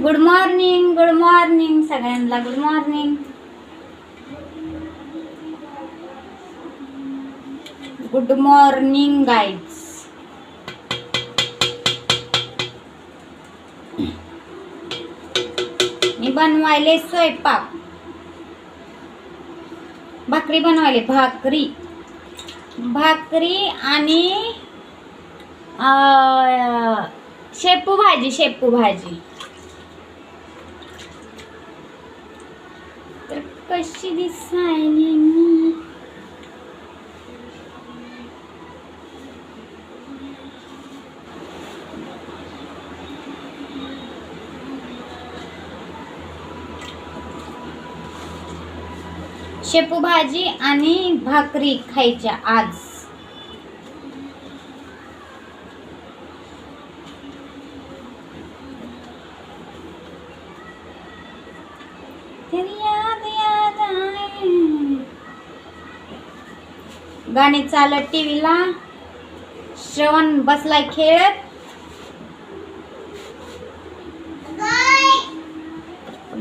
Good morning सगळ्यांना. Good morning. Good morning guys. मी बनवायले स्वयंपाक. भाकरी बनवायले. भाकरी आणि शेपू भाजी. तर कशी दिसायली मी. शेपू भाजी आणि भाकरी खायच्या आज. गाणी चालत टीव्हीला. श्रवण बसलाय खेळत.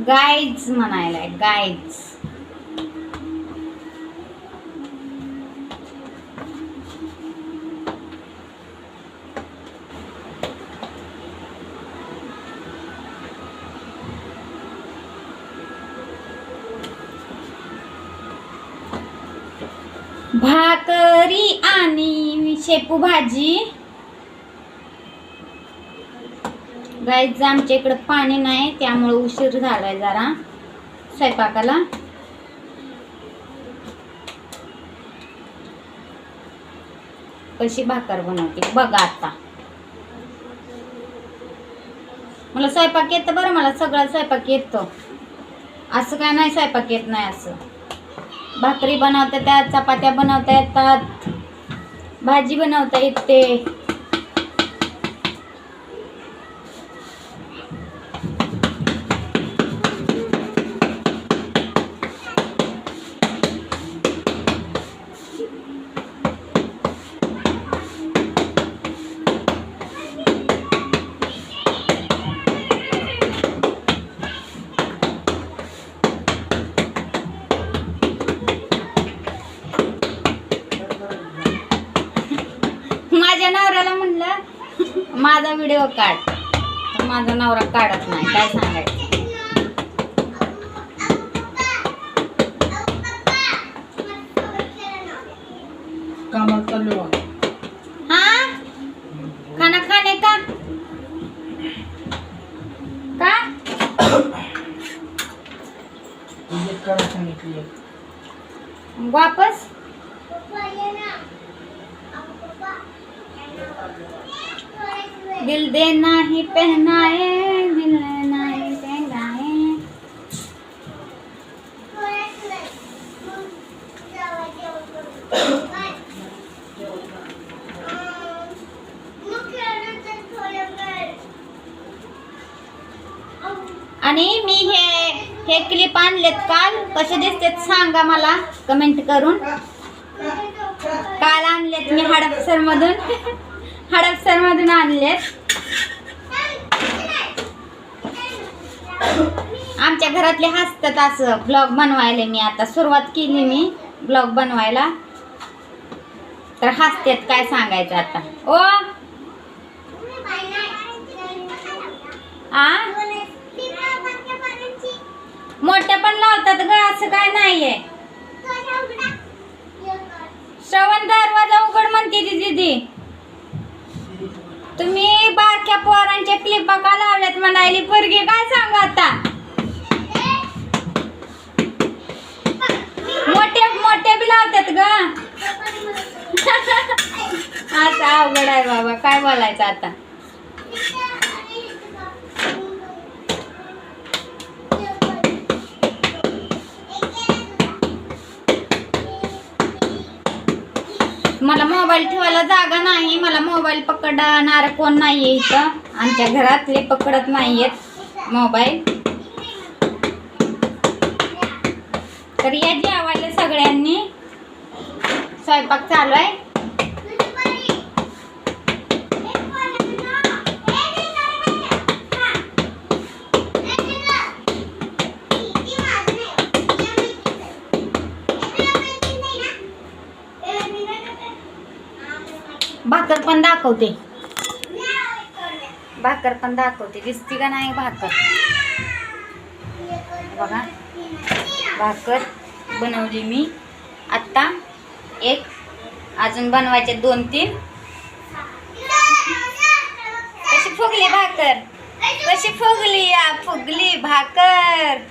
गाईज म्हणायलाय. गाईज भाकरी आणि शेपू भाजी. गाईज आमच्या इकडे पाणी नाही त्यामुळे उशीर झालाय जरा स्वयंपाकाला. कशी भाकर बनवते बघा आता. मला स्वयंपाक येतं बरं. मला सगळं स्वयंपाक येतो. असं काय नाही स्वयंपाक येत नाही असं. भाकरी बनवता येतात, चपात्या बनवता येतात, भाजी बनवता येते. माझ्या नवऱ्याला म्हणलं माझा व्हिडिओ काढ, तर माझा नवरा काढत नाही. काय सांगायचं. हा खाना खाने का वापस. दिल देना ही पहनाए, दिल लेना ही पहनाए. आणि मी हे क्लिप आणलेत काल. कसे दिसतात सांगा मला कमेंट करून. काल आणलेत मी हडपसर मधून आणलेत. आमच्या घरातले हसतात असं ब्लॉग बनवायला. मी आता सुरुवात केली मी ब्लॉग बनवायला, तर हसतात. काय सांगायचं आता. ओ आ मोठे पण लावतात ग. असं काय नाहीये. श्रवण दरवाजा उघड म्हणते ती दीदी. तुम्ही बारक्या पोरांच्या क्लिपा का लावल्यात म्हणायली पोरगी. काय सांगा आता. मोठे बी लावतात ग. आता अवघड आहे बाबा. काय बोलायचं आता. मला मोबाईल ठेवायला जागा नाही. मला मोबाईल पकडणार कोण नाहीये इथं. आमच्या घरातले पकडत नाहीयेत मोबाईल. तर या जेवायला सगळ्यांनी. स्वयंपाक चालू आहे. दाखवते, भाकर पण दाखवते. दिसती का नाही भाकर? बघा, भाकर बनवली मी आत्ता. एक अजून बनवायचे 2-3. कशी फुगली भाकर? कशी फुगली या? फुगली भाकर.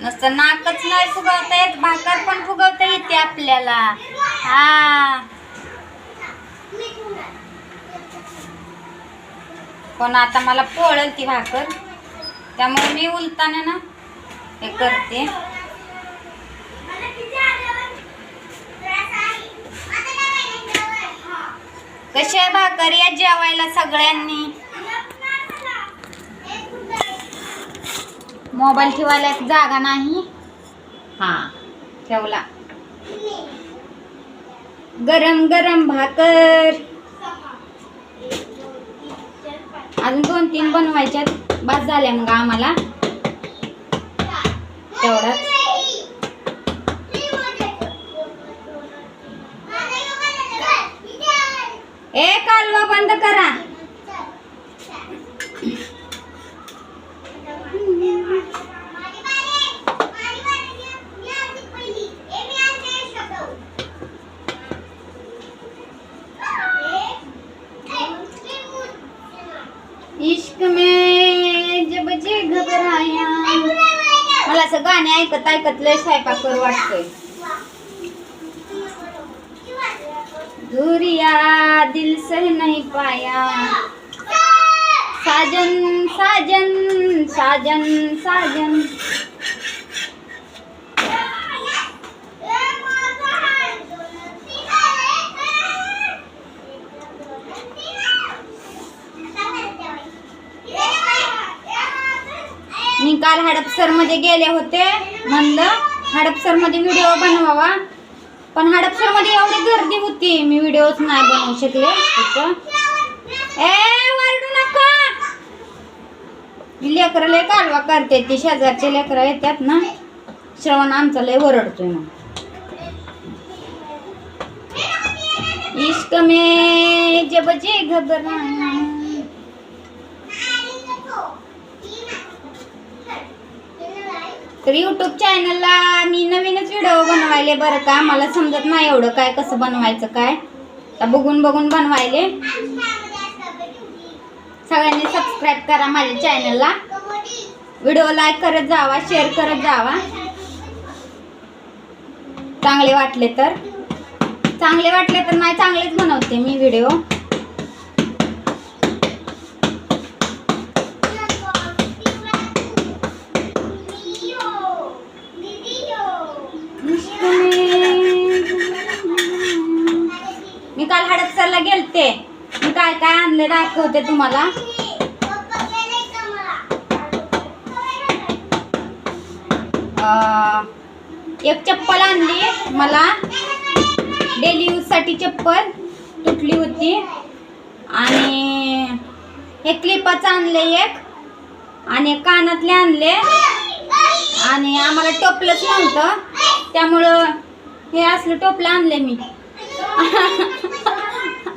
नुसतं नाकच नाही फुगवता येत, भाकर पण फुगवता येते आपल्याला. हा, पण आता मला पोळल ती भाकर, त्यामुळे मी उलताना ना हे करते. कशी आहे भाकर? या जेवायला सगळ्यांनी. मोबाईल ठेवायला एक जागा नाही. हा, ठेवला. गरम गरम भाकर. अजून 2-3 बनवायच्यात, बस झाल्या मग आम्हाला तेवढाच. ए कालवा बंद करा. इश्क में जब जे घबराया. मला असं गाणे ऐकत ऐकत लय स्वयंपाक करू वाटतोय. दूरिया दिल सह नहीं पाया. साजन साजन साजन साजन. मी काल हडपसर मध्ये गेले होते, म्हणलं हडपसर मध्ये व्हिडिओ बनवावा, पण हडपसर मध्ये एवढी गर्दी होती मी व्हिडिओच नाही बनवू शकले तिथं. वरडू नका. लेकरं लय कालवा करते, ती शेजारचे लेकरं येतात ना, श्रवण आमचा लय वरडतोय मग. इश्क में जब जे घबराया. तर यूट्यूब चॅनलला मी नवीनच व्हिडिओ बनवायले बरं का. मला समजत नाही एवढं काय कसं बनवायचं काय, तर बघून बघून बनवायले. सगळ्यांनी सबस्क्राईब करा माझ्या चॅनलला, व्हिडिओ लाईक करत जावा, शेअर करत जावा. चांगले वाटले तर नाही चांगलेच बनवते मी व्हिडिओ. मी काल हडपसरला गेलते, मी काय काय आणले दाखवते तुम्हाला. एक चप्पल आणली मला डेली यूज साठी. चप्पल तुटली होती. आणि हे क्लिपच आणले एक, आणि कानातले आणले. आणि आम्हाला टोपलंच नव्हतं, त्यामुळं हे असलं टोपलं आणले मी.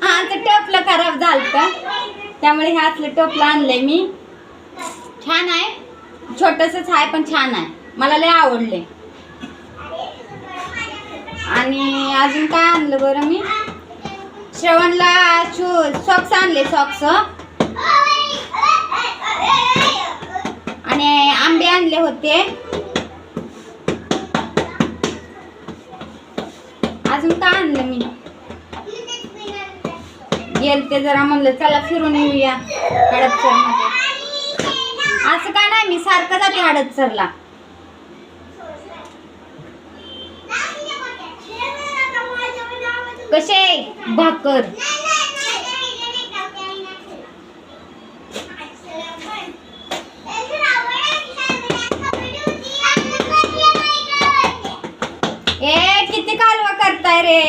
आता टोपलं खराब झालं, त्यामुळे हे असलं टोपलं आणलंय मी. छान आहे, छोटंसंच आहे पण छान आहे, मला लय आवडले. आणि अजून काय आणलं बरं मी, श्रवणला सॉक्स आणले, सॉक्स. आणि आंबे आणले होते. अजून काय आणलं मी, गेलते जरा, म्हणलं चला फिरून येऊया हडपसर मध्ये. असं काय नाही, मी सारखं जाते हडपसरला. कसे भाकर? किती कालवा करताय रे?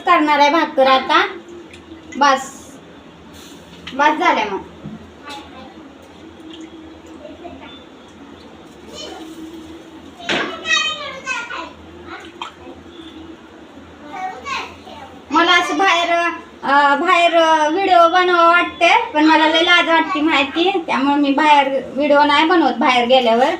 करणार आहे भाकर आता. बस बस झाल्या मग. मला असं बाहेर व्हिडिओ बनवा वाटते, पण मला लय लाज वाटते माहिती, त्यामुळे मी बाहेर व्हिडिओ नाही बनवत बाहेर गेल्यावर.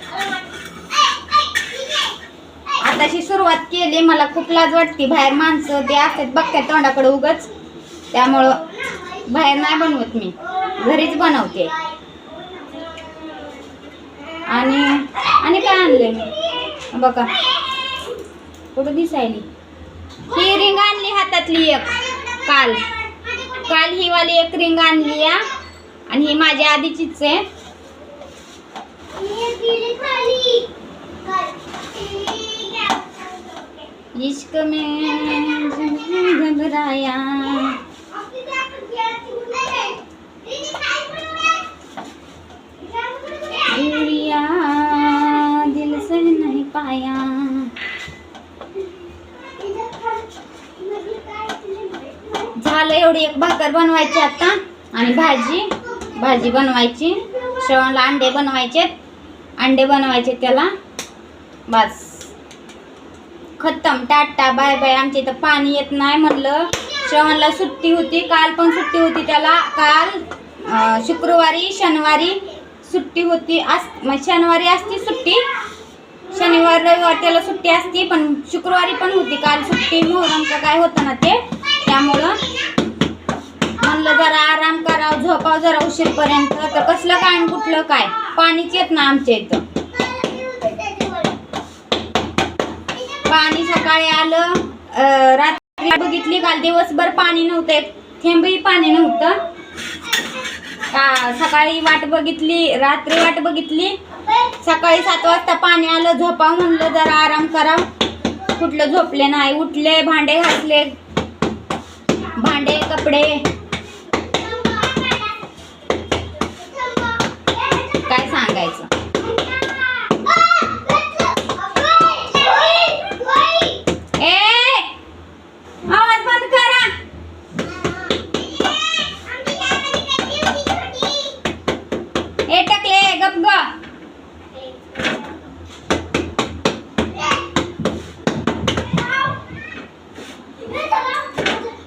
आताशी सुरुवात केली, मला खूप लाज वाटते. बाहेर माणसं ते असतात बघतात तोंडाकडे उगच, त्यामुळं बाहेर नाही बनवत मी, घरीच बनवते. आणि काय आणले मी बघा, कुठं दिसायली ही रिंग आणली हातातली एक. काल ही वाली एक रिंग आणली या, आणि ही माझ्या आधीचीच आहे. इश्क में घबराया, दूरिया दिल से नहीं पाया. झालं एवढी एक भाकर बनवायची आता, आणि भाजी बनवायची. श्रवणला अंडे बनवायचे त्याला. बस खतम, टाटा बाय बाय. आमच्या इथं पाणी येत नाही म्हणलं. श्रवणला सुट्टी होती, काल पण सुट्टी होती त्याला. काल शुक्रवारी शनिवारी सुट्टी होती. शनिवारी असती सुट्टी, शनिवार रविवार त्याला सुट्टी असती, पण शुक्रवारी पण होती काल सुट्टी. मोहरमचं काय होतं ना ते, त्यामुळं म्हणलं जरा आराम करावं, झोपाव जरा उशीरपर्यंत. तर कसलं काय आणि कुठलं काय, पाणीच येत ना आमच्या इथं. पाणी सकाळी आलं, रात्री बघितली, काल दिवसभर पाणी नव्हतं, एक थेंबही पाणी नव्हतं. सकाळी वाट बघितली, रात्री वाट बघितली, सकाळी 7 वाजता पाणी आलं. झोपाव म्हणलं जरा आराम कराव, कुठलं झोपले नाही. उठले, भांडे घासले, भांडे कपडे काय सांगायचं. आवाज बंद करा. ए टकले गप ग.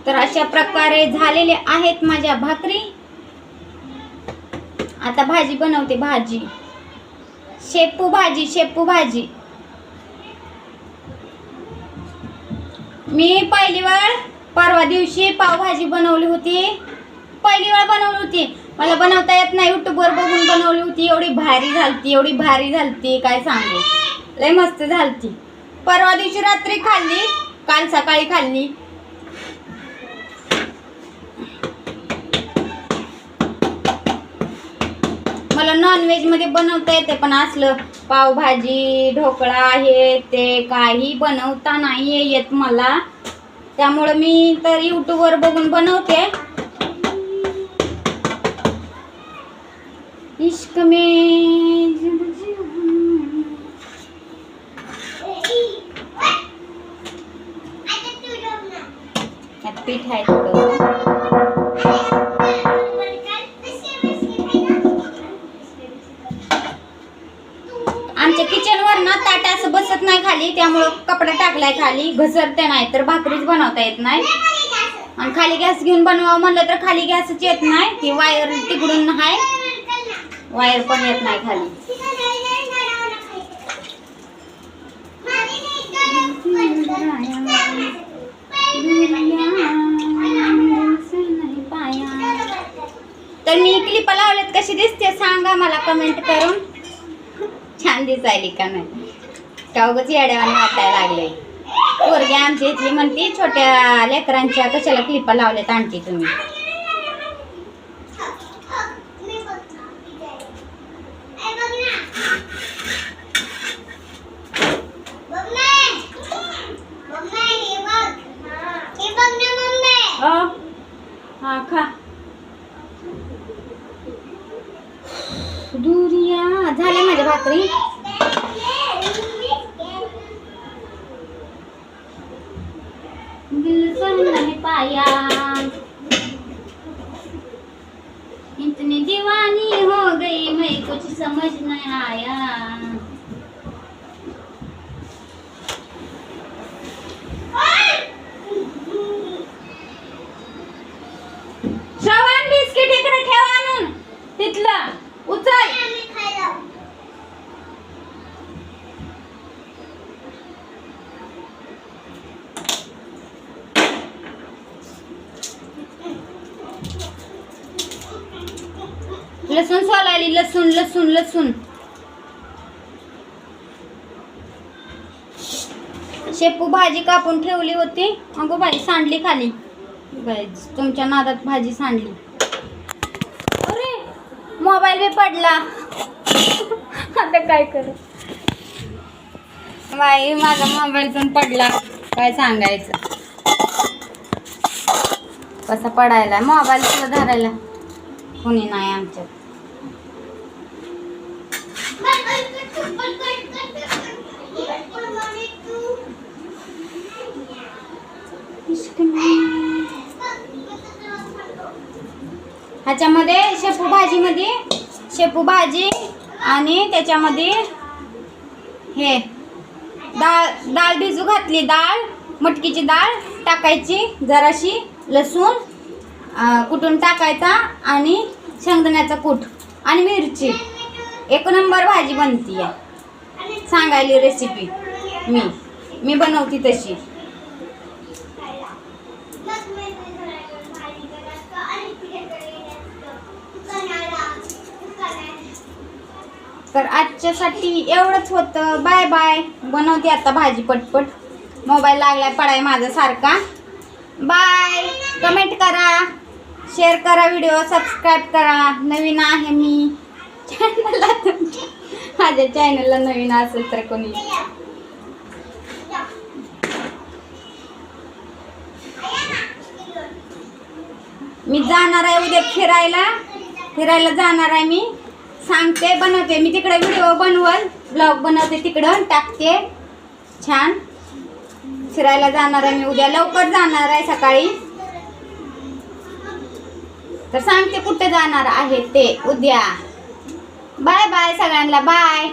तर अशा प्रकारे झालेले आहेत माझ्या भाकरी. आता भाजी बनवते. शेपू भाजी. मी पहिली वेळ परवा दिवशी पावभाजी बनवली होती. मला बनवता येत नाही, युट्यूबवर बघून बनवली होती. एवढी भारी झालती काय सांगू, लय मस्त झालती. परवा दिवशी रात्री खाल्ली, काल सकाळी खाल्ली. मला नॉनव्हेज मध्ये बनवता येते, पण असलं पावभाजी ढोकळा हे ते काही बनवता नाही येत मला. त्यामुळे मी तर यूट्यूबवर बघून बनवते. इश्क में पीठ आहे थोडं. आमच्या किचनवर ना ताट असं बसत नाही खाली, त्यामुळं कपडा टाकलाय खाली, घसरते नाही तर भाकरीच बनवता येत नाही. आणि खाली गॅस घेऊन बनवावं म्हणलं तर खाली गॅसच येत नाही, ती वायर तिकडून आहे, वायर पण येत नाही खाली. तर मी क्लिप लावलेत, कशी दिसते सांगा मला कमेंट करून. छान दिसायली का नाही, का उगाच येड्यावानी वाटायला लागले. पोरगी आमच्या इथली म्हणते छोट्या लेकरांच्या कशाला क्लिपा लावल्यात आणते तुम्ही. हा खा. दुरिया झाल्या माझ्या भाकरी. दिल से नहीं पाया, इतनी दीवानी हो गई मैं कुछ समझ नहीं आया। श्रवण बिस्किट इकडे ठेव आणून तिथलं उचल। लसूण सोलायली, लसूण लसूण लसूण। शेपू भाजी कापून ठेवली होती, अगो भाजी सांडली खाली। गाईज तुमच्या नादात भाजी सांडली। अरे मोबाईल बी पडला। आता काय करू बाई, माझा मोबाईल पण पडला, काय सांगायचं। कसा पडायला मोबाईल सुद्धा धरायला कोणी नाही आमच्यात। ह्याच्यामध्ये शेपू भाजी आणि त्याच्यामध्ये हे डाळ भिजू घातली, मटकीची डाळ टाकायची, जराशी लसूण कुटून टाकायचा आणि शेंगदाण्याचा कूट आणि मिरची। एक नंबर भाजी बनती आहे। सांगायली रेसिपी मी बनवती तशी। तर आजच्यासाठी एवढंच होतं। Bye bye. बनवते आता भाजी पटपट, मोबाईल लागलाय पडाय माझा सारखा। बाय। कमेंट करा, शेअर करा, व्हिडिओ सबस्क्राईब करा। नवीन आहे मी चॅनलला, माझ्या चॅनलला नवीन असेल तर कोणी। मी जाणार आहे उद्या फिरायला जाणार आहे मी। सांगते, बनवते मी तिकडे व्हिडिओ बनवल, ब्लॉग बनवते तिकडं टाकते। छान फिरायला जाणार आहे मी उद्या, लवकर जाणार आहे सकाळी। तर सांगते कुठे जाणार आहे ते उद्या। बाय बाय सगळ्यांना, बाय।